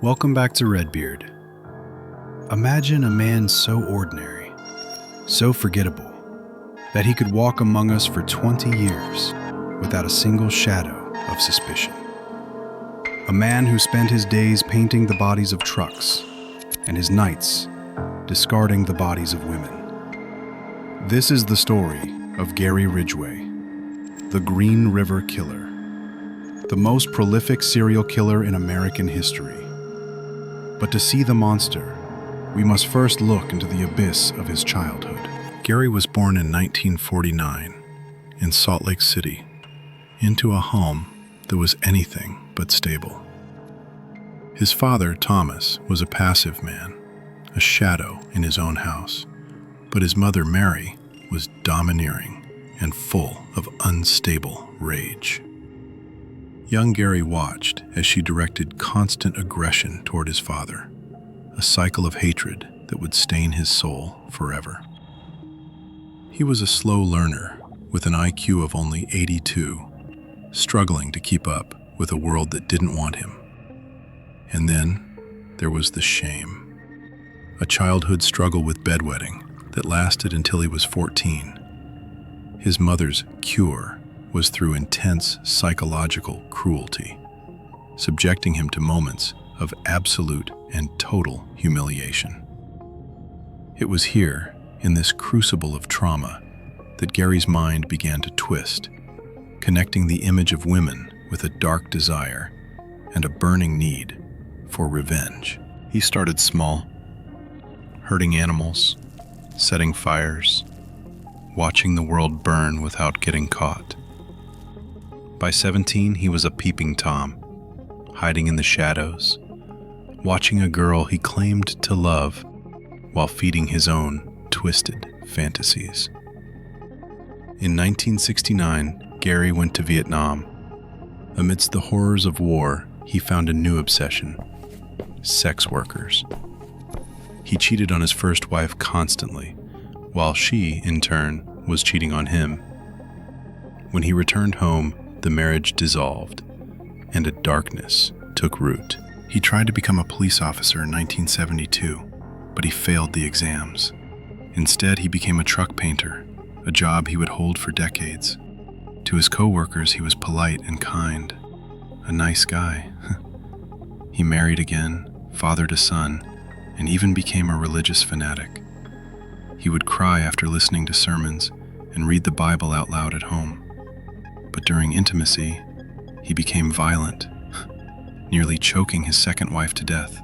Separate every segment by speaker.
Speaker 1: Welcome back to Redbeard. Imagine a man so ordinary, so forgettable, that he could walk among us for 20 years without a single shadow of suspicion. A man who spent his days painting the bodies of trucks and his nights discarding the bodies of women. This is the story of Gary Ridgway, the Green River Killer, the most prolific serial killer in American history. But to see the monster, we must first look into the abyss of his childhood. Gary was born in 1949 in Salt Lake City, into a home that was anything but stable. His father, Thomas, was a passive man, a shadow in his own house, but his mother, Mary, was domineering and full of unstable rage. Young Gary watched as she directed constant aggression toward his father, a cycle of hatred that would stain his soul forever. He was a slow learner with an IQ of only 82, struggling to keep up with a world that didn't want him. And then there was the shame, a childhood struggle with bedwetting that lasted until he was 14. His mother's cure was through intense psychological cruelty, subjecting him to moments of absolute and total humiliation. It was here, in this crucible of trauma, that Gary's mind began to twist, connecting the image of women with a dark desire and a burning need for revenge. He started small, hurting animals, setting fires, watching the world burn without getting caught. By 17, he was a peeping Tom, hiding in the shadows, watching a girl he claimed to love while feeding his own twisted fantasies. In 1969, Gary went to Vietnam. Amidst the horrors of war, he found a new obsession: sex workers. He cheated on his first wife constantly, while she, in turn, was cheating on him. When he returned home, the marriage dissolved, and a darkness took root. He tried to become a police officer in 1972, but he failed the exams. Instead, he became a truck painter, a job he would hold for decades. To his co-workers, he was polite and kind, a nice guy. He married again, fathered a son, and even became a religious fanatic. He would cry after listening to sermons and read the Bible out loud at home. But during intimacy, he became violent, nearly choking his second wife to death.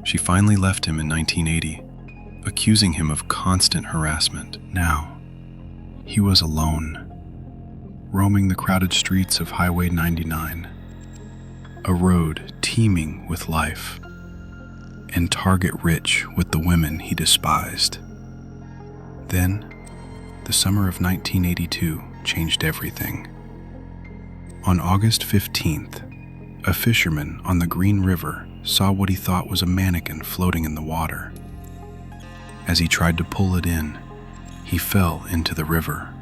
Speaker 1: She finally left him in 1980, accusing him of constant harassment. Now, he was alone, roaming the crowded streets of Highway 99, a road teeming with life, and target-rich with the women he despised. Then, the summer of 1982 changed everything. On August 15th, a fisherman on the Green River saw what he thought was a mannequin floating in the water. As he tried to pull it in, he fell into the river,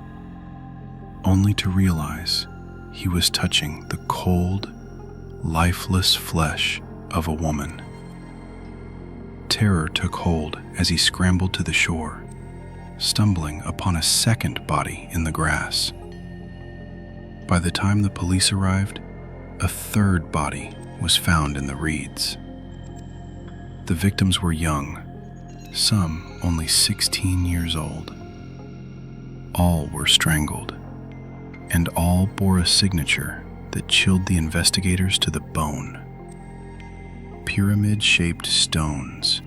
Speaker 1: only to realize he was touching the cold, lifeless flesh of a woman. Terror took hold as he scrambled to the shore, stumbling upon a second body in the grass. By the time the police arrived, a third body was found in the reeds. The victims were young, some only 16 years old. All were strangled, and all bore a signature that chilled the investigators to the bone. Pyramid-shaped stones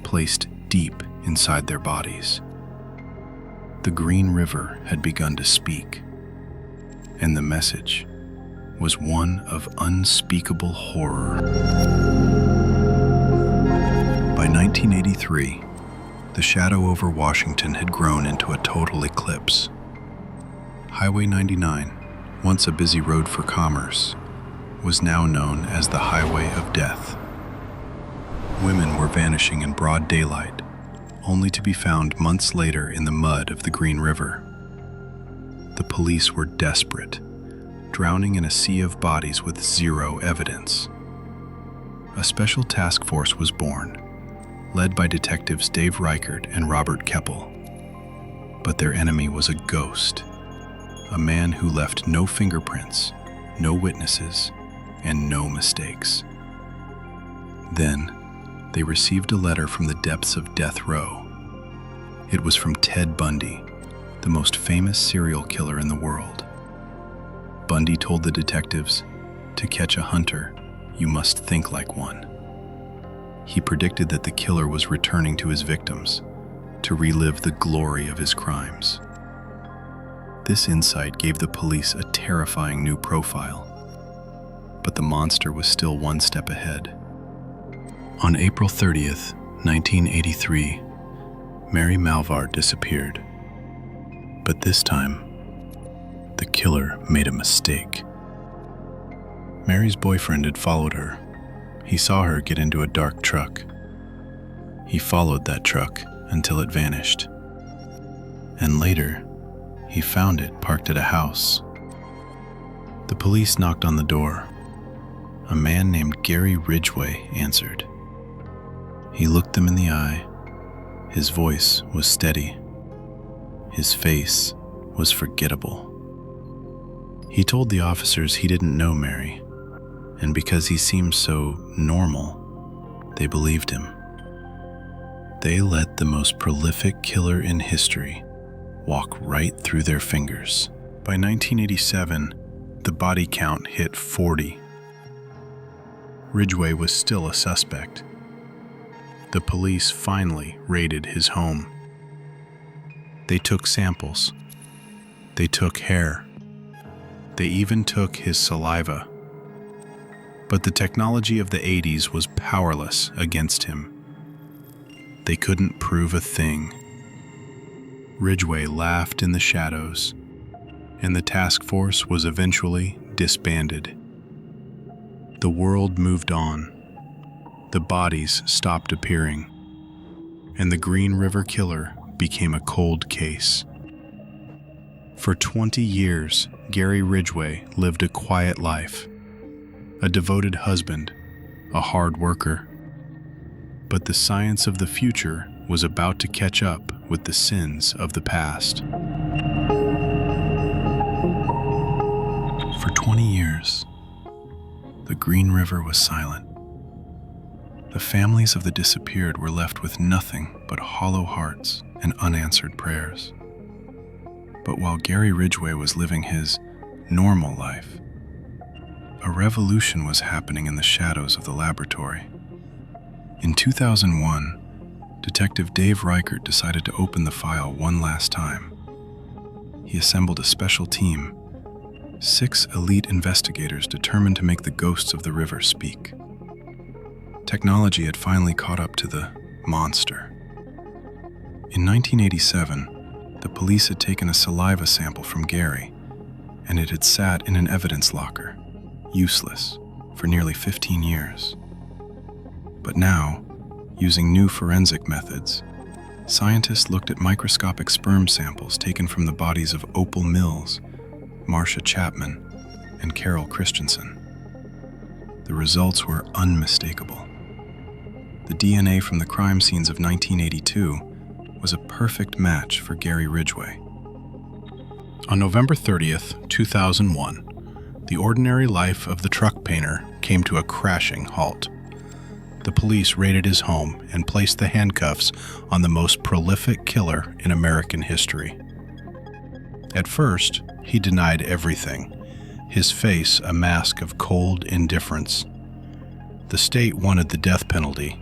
Speaker 1: placed deep inside their bodies. The Green River had begun to speak, and the message was one of unspeakable horror. By 1983, the shadow over Washington had grown into a total eclipse. Highway 99, once a busy road for commerce, was now known as the Highway of Death. Women were vanishing in broad daylight, only to be found months later in the mud of the Green River. The police were desperate, drowning in a sea of bodies with zero evidence. a special task force was born, led by detectives Dave Reichert and Robert Keppel. But their enemy was a ghost, a man who left no fingerprints, no witnesses, and no mistakes. Then, they received a letter from the depths of death row. It was from Ted Bundy, the most famous serial killer in the world. Bundy told the detectives, "To catch a hunter, you must think like one." He predicted that the killer was returning to his victims to relive the glory of his crimes. This insight gave the police a terrifying new profile, but the monster was still one step ahead. On April 30th, 1983, Mary Malvard disappeared. But this time, the killer made a mistake. Mary's boyfriend had followed her. He saw her get into a dark truck. He followed that truck until it vanished. And later, he found it parked at a house. The police knocked on the door. A man named Gary Ridgway answered. He looked them in the eye. His voice was steady. His face was forgettable. He told the officers he didn't know Mary, and because he seemed so normal, they believed him. They let the most prolific killer in history walk right through their fingers. By 1987, the body count hit 40. Ridgway was still a suspect. The police finally raided his home. They took samples. They took hair. They even took his saliva. But the technology of the 80s was powerless against him. They couldn't prove a thing. Ridgway laughed in the shadows, and the task force was eventually disbanded. The world moved on. The bodies stopped appearing, and the Green River Killer became a cold case. For 20 years, Gary Ridgway lived a quiet life, a devoted husband, a hard worker. But the science of the future was about to catch up with the sins of the past. For 20 years, the Green River was silent. The families of the disappeared were left with nothing but hollow hearts and unanswered prayers. But while Gary Ridgway was living his normal life, a revolution was happening in the shadows of the laboratory. In 2001, Detective Dave Reichert decided to open the file one last time. He assembled a special team, 6 elite investigators determined to make the ghosts of the river speak. Technology had finally caught up to the monster. In 1987, the police had taken a saliva sample from Gary, and it had sat in an evidence locker, useless, for nearly 15 years. But now, using new forensic methods, scientists looked at microscopic sperm samples taken from the bodies of Opal Mills, Marcia Chapman, and Carol Christensen. The results were unmistakable. The DNA from the crime scenes of 1982 was a perfect match for Gary Ridgway. On November 30th, 2001, the ordinary life of the truck painter came to a crashing halt. The police raided his home and placed the handcuffs on the most prolific killer in American history. At first, he denied everything, his face a mask of cold indifference. The state wanted the death penalty.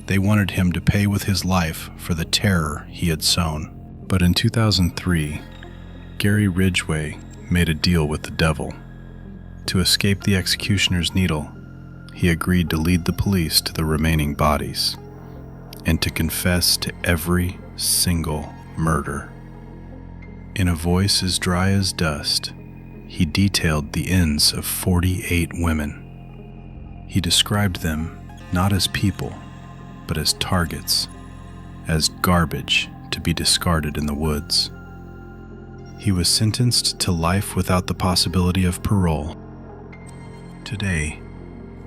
Speaker 1: They wanted him to pay with his life for the terror he had sown. But in 2003, Gary Ridgway made a deal with the devil. To escape the executioner's needle, he agreed to lead the police to the remaining bodies and to confess to every single murder. In a voice as dry as dust, he detailed the ends of 48 women. He described them not as people, but as targets, as garbage to be discarded in the woods. He was sentenced to life without the possibility of parole. Today,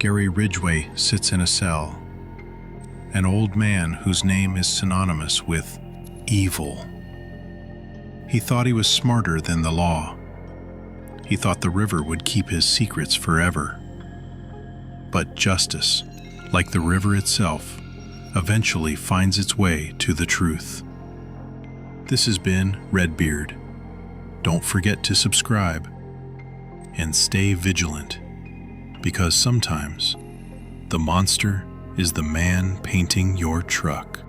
Speaker 1: Gary Ridgway sits in a cell, an old man whose name is synonymous with evil. He thought he was smarter than the law. He thought the river would keep his secrets forever. But justice, like the river itself, eventually finds its way to the truth. This has been Redbeard. Don't forget to subscribe and stay vigilant, because sometimes the monster is the man painting your truck.